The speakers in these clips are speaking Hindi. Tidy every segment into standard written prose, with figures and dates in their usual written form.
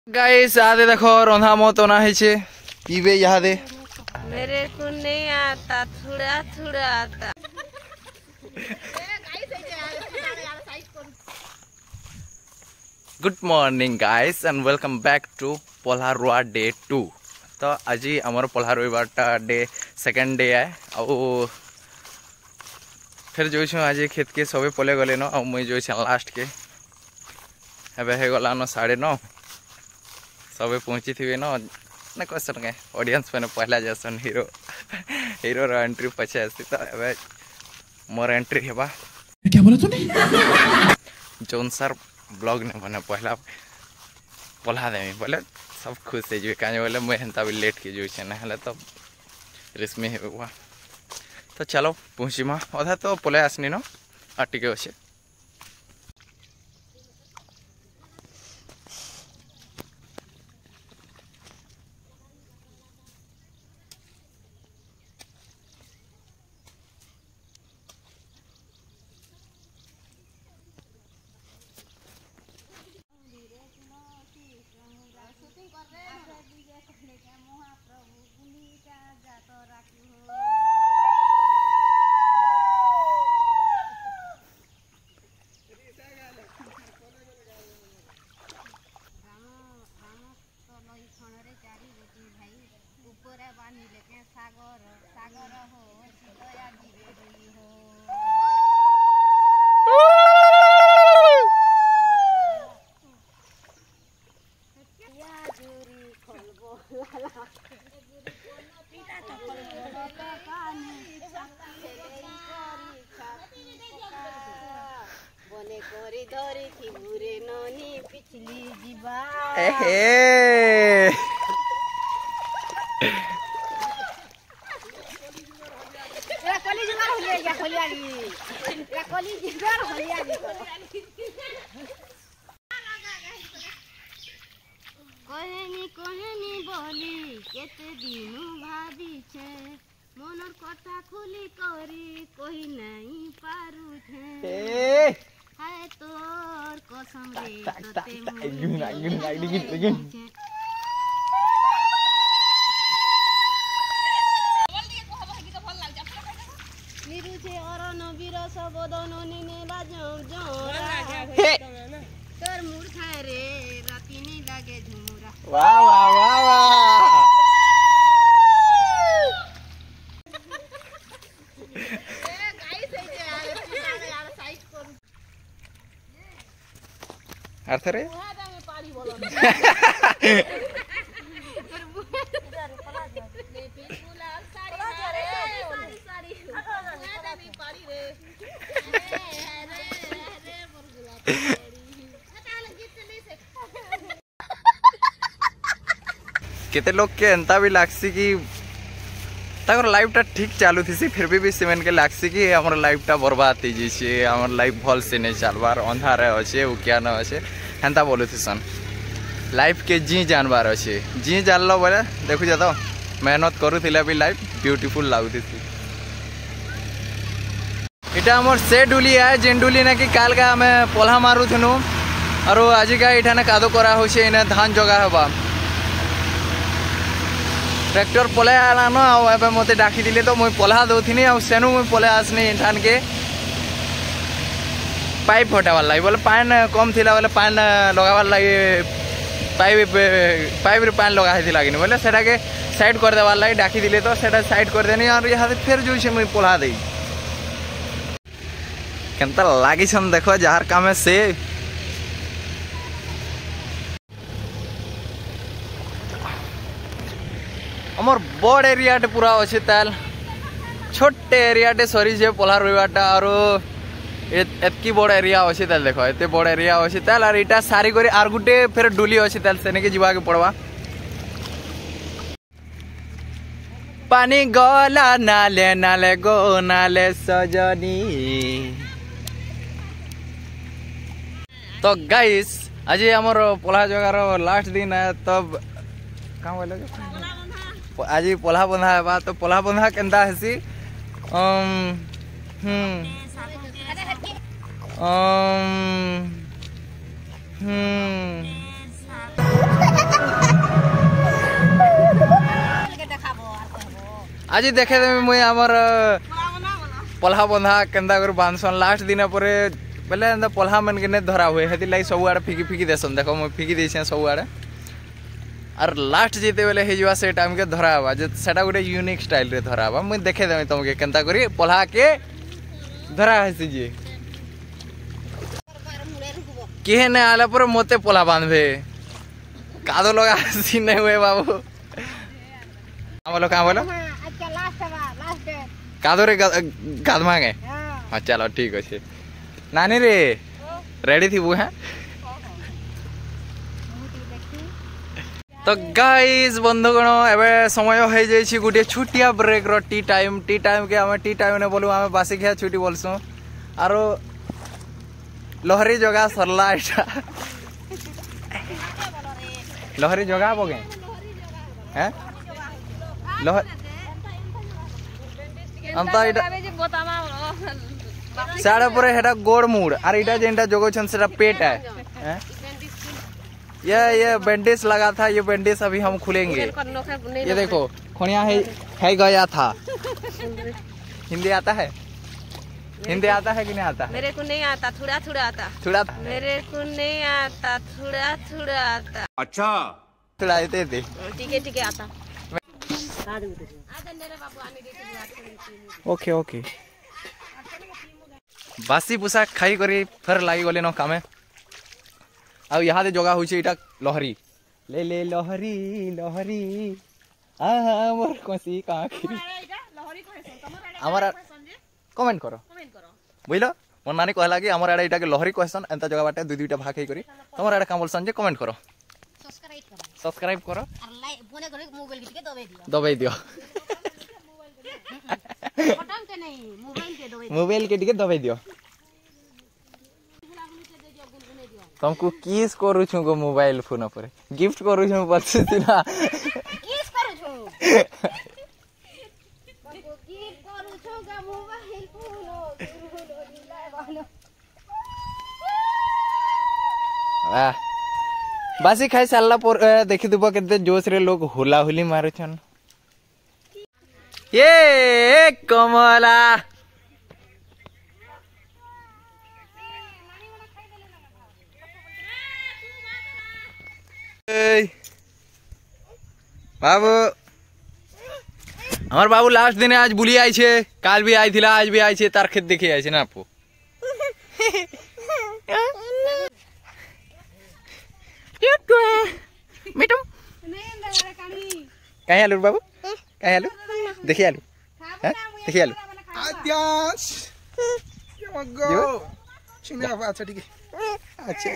गाइस आदे देखो रंधा मत ना है छे पीबे यहाँ दे मेरे को नहीं आता थोड़ा थोड़ा आता। Good morning guys and welcome back to पोल्हारुआ डे 2। तो आज आमर पोल्हारुआ डे सेकेंड डे है आउ फिर जो आज खेत के सबे पले गले न आ मुई जो लास्ट के एबे गला न 9:30 सबे पहुँची थी न ना क्वेश्चन के ऑडियंस मैंने पहला जैसन हीरो हीरो एंट्री पछे आसी तो एबे मोर एंट्री हेबा क्या बोला तूने जोन सर ब्लॉग ने मैंने पहला पोल्हा देमी बोले सब खुश है जो काजे बोले मैं हेंता भी लेट के जो ना हले तो रेसमी है हुआ तो चलो पहुँची मा अधा तो पोले आसनी न आटिके अच्छे सागर सागर हो सीतया गिरे हो या जुरी खलबो लाला पिता तो खलबो कानी बने करी धरी थी बुरे ननी पिछली जीवा कहनी बोली केते दिनु भाभी छे मनर कथा खुली करी कोई नहीं पारू छे हाय तोर कसम रे तोते निरु छे अरन बिरस बदन निनेला तोर मुड़ खाए रे राती नहीं लागे झुमुरा वाह वाह वाह वाह अर्थ रे केते लोग के एंता भी लागसी कि ताकर लाइफ टा ठीक चालू थी फिर भी सीमेंट के लागसी कि हमर लाइफ टा बर्बाद थी जैसे हमर लाइफ भल से नहीं चलबार अंधार अच्छे वो क्या न अच्छे हेंता बोलू थी सन लाइफ के जी जानबार अच्छे जी जान लो बोले देखु जा तो मेहनत करूला भी लाइफ ब्यूटीफुल लगुथी इटा हमर से डुली है जेन डुली ना कि काल का हमें पोल्हा मारू थनु और आज का इठाने कादो करा हो इन्हें धान जगा हवा ट्रैक्टर पले आला न आ मत डाकी दिले तो मुई पोल्हा दौथी आ सेनु मुई पले आसनी ठान के पाइप फटावार लगे बोले पान कम थी बोले पान लगावार लगे पाइप पाइप रे पान लगा लगे बोले सेटा के साइड कर देवार लगे डाकी दिले तो सेटा साइड कर देनी और यहाँ फिर जो मुई पोल्हा दे केनता लागी छन देखो जार काम से हमर बड़ एरिया पूरा अच्छे ताल छोटे एरिया सरी जे पोल्हारुआ और एतकी बड़ एरिया अच्छे ताल देखो एत बड़ एरिया अच्छे ताल और इटा सारी करी आर गुटे फिर डुली अच्छे ताल सेने के जीवा के पड़वा पानी गला नाले नाले गो नाले सजनी। तो गाइस आज हमर पोल्हा जगार लास्ट दिन है तब कहाँ बोले आज पोल्हा बंधा है तो पोल्हा बंधा केंदा हेसी आज देखे देमी मुई हमर पल्हा बंधा केंदा कर बांधसन लास्ट दिन पर बेले एंदा पल्हा मन के ने धरा हुए हेति लाई सब आड़े फिकी फिकी देसन देखो मुई फिकी देछे सब आड़े और लास्ट जेते बेले हे जुआ से टाइम के धरा हवा जे सेटा गुटे यूनिक स्टाइल रे धरा हवा मुई देखे देमी तुमके केंता करी पल्हा के धरा हेसी जे केहे ने आले पर मोते पल्हा बांधबे कादो लगा सी नहीं हुए बाबू बोलो कहाँ बोलो कादो रे गाद मांगे हाँ चलो ठीक अच्छे नानी रे रेडी थी वो है तो गाइस बंधुगण एबे समय हो जाइए गोटे छुटिया ब्रेक रो टी टाइम के आम टी टाइम ने बोलू आम बासी खिया छुट्टी बोलसु आरो लहरी जगह सरला एटा लहरी जगह बोगे हैं लहर अंता इटा साडे परे हेटा गोड़ मुड़ और इटा जेंटा जगह छन सेटा पेट है ये बैंडेज लगा था ये बैंडेज अभी हम खुलेंगे ये देखो खोनिया है गया था हिंदी आता है हिंदी आता है कि नहीं आता मेरे को नहीं आता थोड़ा थोड़ा आता थोड़ा मेरे को नहीं आता थोड़ा थोड़ा आता अच्छा थोड़ा आते थे ठीक है आता ओके ओके बासी पोशाक खाई करी फिर लगी गले न कामे आ यहाँ दे जगह होइछे इटा लहरी ले ले लहरी लहरी आहा मोर कोसी काखरी हमारा कमेंट करो बुझलो मोर नानी कहला कि हमर आडे इटा के लहरी कहसन एंता जगह बाटे दुई दुईटा भाग खाई करी तमर आडे काम बोलसन जे कमेंट करो सब्सक्राइब करो और लाइक बोले करो मोबाइल के दबाई दियो बटन के नहीं मोबाइल के टिके दबाई दियो तुमको किस करू छु गो मोबाइल फोन पर गिफ्ट करू छु बच्चे दिना किस करू छु तुमको गिफ्ट करू छु गो मोबाइल फोन वाह बासी खाई सारा पर देखी दुबा केते जोश रे लोग हुला हुली मारे छन ये कमला बाबू हमार बाबू लास्ट दिन आज बुली आई छे काल भी आई थिला आज भी आई छे तार खेत देखे आई छे ना आपको मैडम कहीं आलू बाबू कहीं आलू देखिए आलू देखिए आलू आद्याश अच्छा ठीक है अच्छा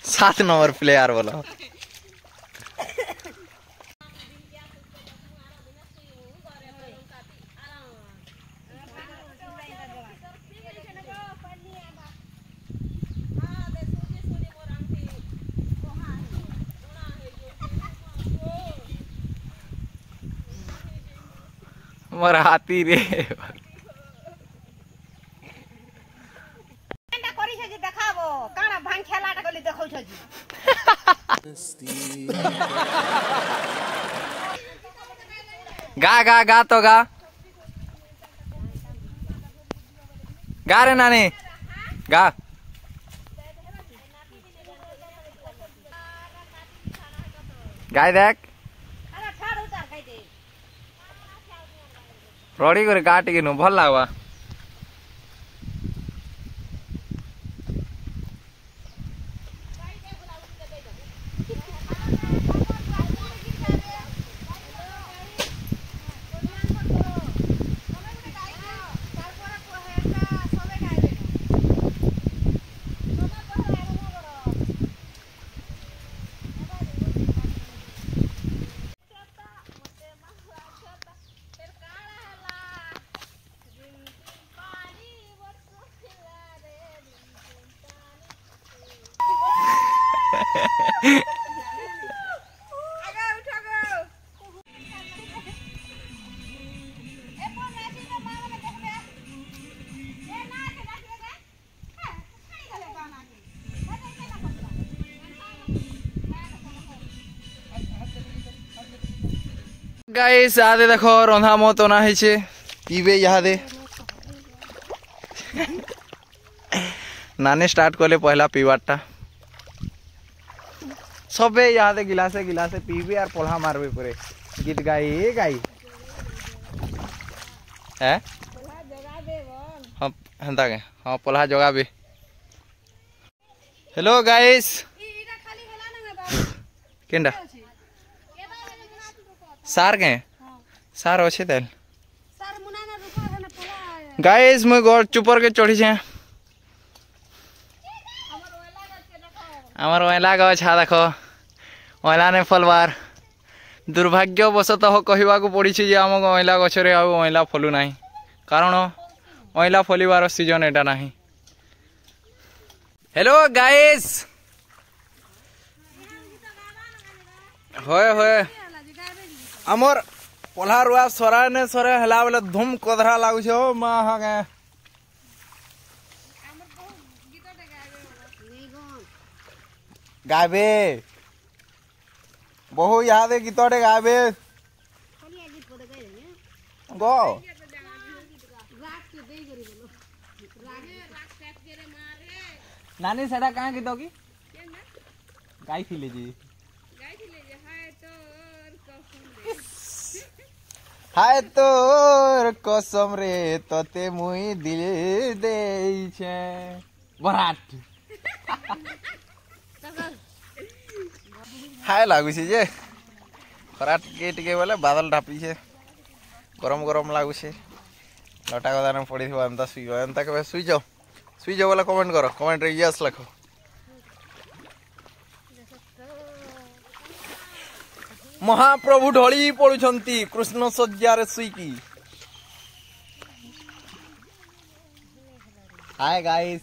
सात नंबर प्लेयर बोलो मोर हाथी रे गा गा गा तो गा गा रे नानी गा गाय देख रड़ी करे गाट के नु भल लागवा गाइस आदे देखो रंधा मत ना है पीबे यहाँ नानी स्टार्ट कले पहला पीवारटा सबे यहाँ गिलासे गिलासे पीबे और पोल्हा मारबे पूरे गीत गाई गाई है हाँ हेंता के हाँ पोल्हा जगाबे। हेलो गाइस केंडा सार के सार अच्छे तेल गाइस मुई गोर चुपर के चढ़ी छे आमर ओला गछ देख ओला ने फलवार दुर्भाग्यवशतः कहवा पड़ी आम ओला गचरे ओला फलू ना कारण ओला फलिवार सीजन एटा ना। हेलो गाइस होए होए आमर पोल्हा रुआ सरा ने सरे हला बेले धूम कदरा लागुछ ओ मां हागे गाबे बहु याद है गीतटे गाबे गो नानी सेटा कहाँ गीत की गाई थिले जी हाय तोर कसम रे तते मुई दिल दे छे बराट हाय लागुछे जे खरा टिके बोले बादल ढापी छे गरम गरम लागुछे लटा गदान पड़ी थो एंता सुइबो एंता के सुइ जाओ बोले कमेंट करो कमेंट रे यस लिखो। महाप्रभु ढली पड़ुछंती कृष्ण सज्जार सुईकी। हाय गाइस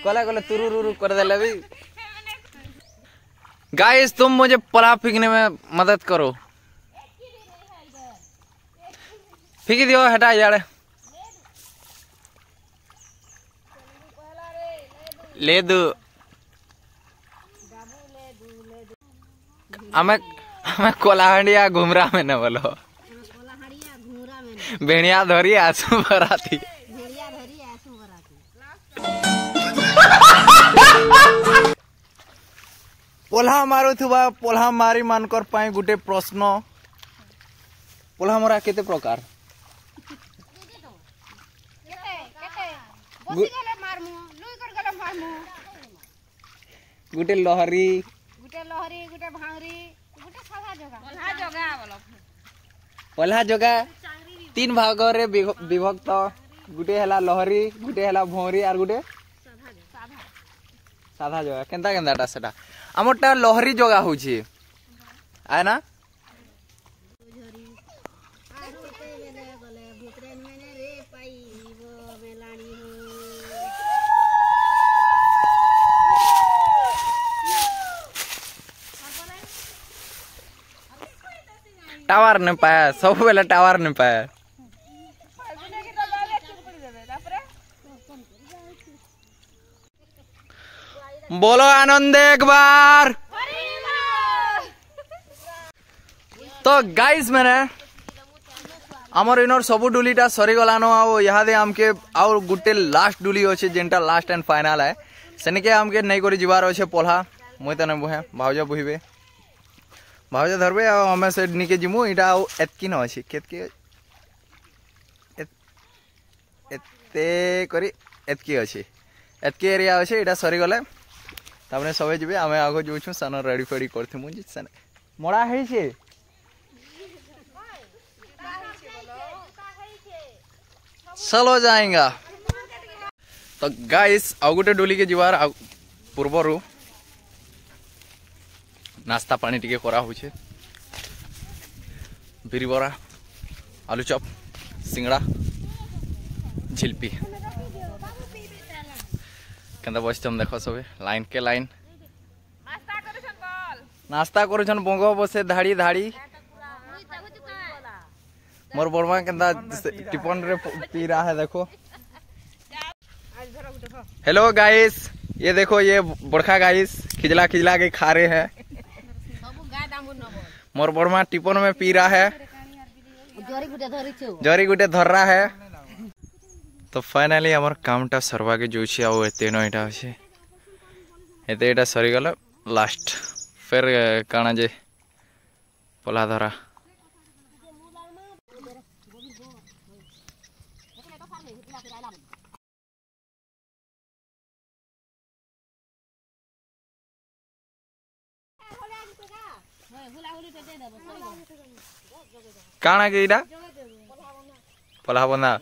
कला कला तुरु कर देले भी। गाइस तुम मुझे पोल्हा फेंकने में मदद करो फेंक दियो हटा यार ले दो हमें कोलाहंडिया घुमरा में न बोलो भेड़िया धरी आंसू भराती पोल्हा मारो थुबा पोल्हा मारी मानकर पाई गुटे प्रश्न पोल्हा मरा केते प्रकार गुटे लहरी गुटे भांगरी गुटे साधा जगह पोल्हा जगह तीन भाग रे विभक्त गुटे हला लहरी गुटे हला भौरी और गुटे साधा जगह केंता केंताटा सेटा आमरटा लहरी जगह होची आय ना टावर नहीं पाया सब बेले टावर नहीं पाया बोलो आनंद एक बार। तो गाइस मैंने आमर इनर सबू डुलीटा सरी गलानो आओ यहाँ दे आमके आउ गुटे लास्ट डुली अच्छे जेनटा लास्ट एंड फाइनल है सेनिके आमके नहीं करी जीवार अच्छे पोल्हा मुई तने बुहे भाउजा बुहिबे भाउजा धरबे आ हमें से निके जिमु इटा आउ एतकी न अछि केतके एते करी एतकी अछि एतकी एरिया अछि इटा सरी गले तापने सबे जिबे आमे आगो जोछु सान रेडी फेडी करथिमु जी सन मोड़ा है छे चलो जाएगा। तो गाइस आउ गुटे डोली के जीवार पूर्वरु नास्ता पानी टिके करा होछे बिरी बरा आलू चॉप सिंगड़ा झिलपी केंदा बसतम देखो सबे लाइन के लाइन नास्ता करूछन बंगो बसे धाड़ी धाड़ी मोर बड़मा केंदा टिफन रे पी रहा है देखो हेलो गाइस, ये देखो ये बड़खा गाइस खिजला खिजला के खा रहे हैं। मोर बड़मा टिपन में पी रहा है, जरी गुटे धर रहा है। तो फाइनली हमर कामटा सरवा के जोछि आउ एते न एटा अछि एते एटा सरी गला लास्ट फिर काना जे पला धरा। काना के इडा पला बना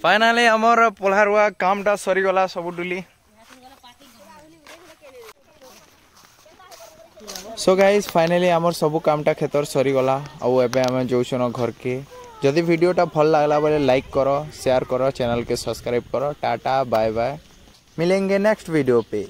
फाइनली हमर पोल्हारुआ कामटा सरी गला सब डुली। सो गाइस फाइनली हमर सब कामटा खेतर सरी गला आउ एबे हम जोछन घर के। जदि वीडियोटा भल लागला बोले लाइक करो, शेयर करो, चैनल के सब्सक्राइब करो। टाटा बाय बाय, मिलेंगे नेक्स्ट वीडियो पे।